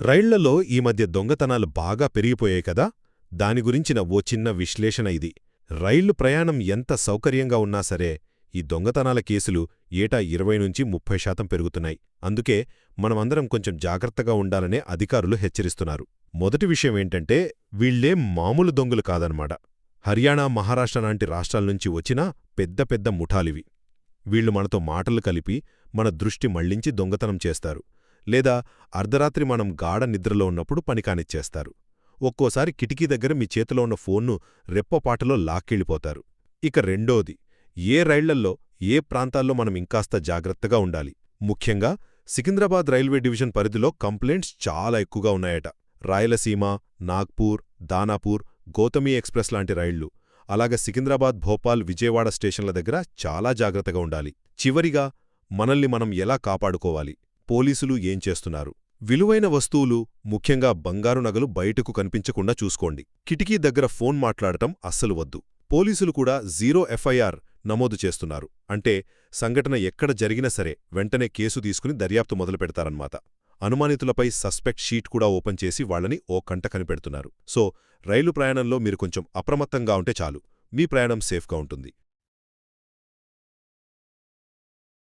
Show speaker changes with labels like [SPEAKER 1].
[SPEAKER 1] రైళ్లలో ఈ మధ్య దొంగతనాలు బాగా పెరిగిపోయాయి కదా. దాని గురించిన ఓ చిన్న విశ్లేషణ ఇది. రైళ్లు ప్రయాణం ఎంత సౌకర్యంగా ఉన్నా సరే ఈ దొంగతనాల కేసులు ఏటా 20-30% పెరుగుతున్నాయి. అందుకే మనమందరం కొంచెం జాగ్రత్తగా ఉండాలనే అధికారులు హెచ్చరిస్తున్నారు. మొదటి విషయమేంటంటే వీళ్లేం మామూలు దొంగలు కాదన్నమాట. హర్యానా, మహారాష్ట్ర లాంటి రాష్ట్రాల్నుంచి వచ్చిన పెద్ద పెద్ద ముఠాలివి. వీళ్లు మనతో మాటలు కలిపి మన దృష్టి మళ్లించి దొంగతనం చేస్తారు. లేదా అర్ధరాత్రి మనం గాఢ నిద్రలో ఉన్నప్పుడు పనికానిచ్చేస్తారు. ఒక్కోసారి కిటికీ దగ్గర మీ చేతిలో ఉన్న ఫోన్ను రెప్పపాటులో లాక్కెళ్ళిపోతారు. ఇక రెండోది, ఏ రైళ్లల్లో ఏ ప్రాంతాల్లో మనం ఇంకాస్త జాగ్రత్తగా ఉండాలి. ముఖ్యంగా సికింద్రాబాద్ రైల్వే డివిజన్ పరిధిలో కంప్లైంట్స్ చాలా ఎక్కువగా ఉన్నాయట. రాయలసీమ, నాగ్పూర్, దానాపూర్, గౌతమీ ఎక్స్ప్రెస్ లాంటి రైళ్లు, అలాగే సికింద్రాబాద్, భోపాల్, విజయవాడ స్టేషన్ల దగ్గర చాలా జాగ్రత్తగా ఉండాలి. చివరిగా మనల్ని మనం ఎలా కాపాడుకోవాలి, పోలీసులు ఏం చేస్తున్నారు? విలువైన వస్తువులు, ముఖ్యంగా బంగారు నగలు బయటకు కనిపించకుండా చూసుకోండి. కిటికీ దగ్గర ఫోన్ మాట్లాడటం అస్సలు వద్దు. పోలీసులు కూడా 0 ఎఫ్ఐఆర్ నమోదు చేస్తున్నారు. అంటే సంఘటన ఎక్కడ జరిగినా సరే వెంటనే కేసు తీసుకుని దర్యాప్తు మొదలుపెడతారన్నమాట. అనుమానితులపై సస్పెక్ట్ షీట్ కూడా ఓపెన్ చేసి వాళ్లని ఓ కంట కనిపెడుతున్నారు. సో రైలు ప్రయాణంలో మీరు కొంచెం అప్రమత్తంగా ఉంటే చాలు, మీ ప్రయాణం సేఫ్గా ఉంటుంది.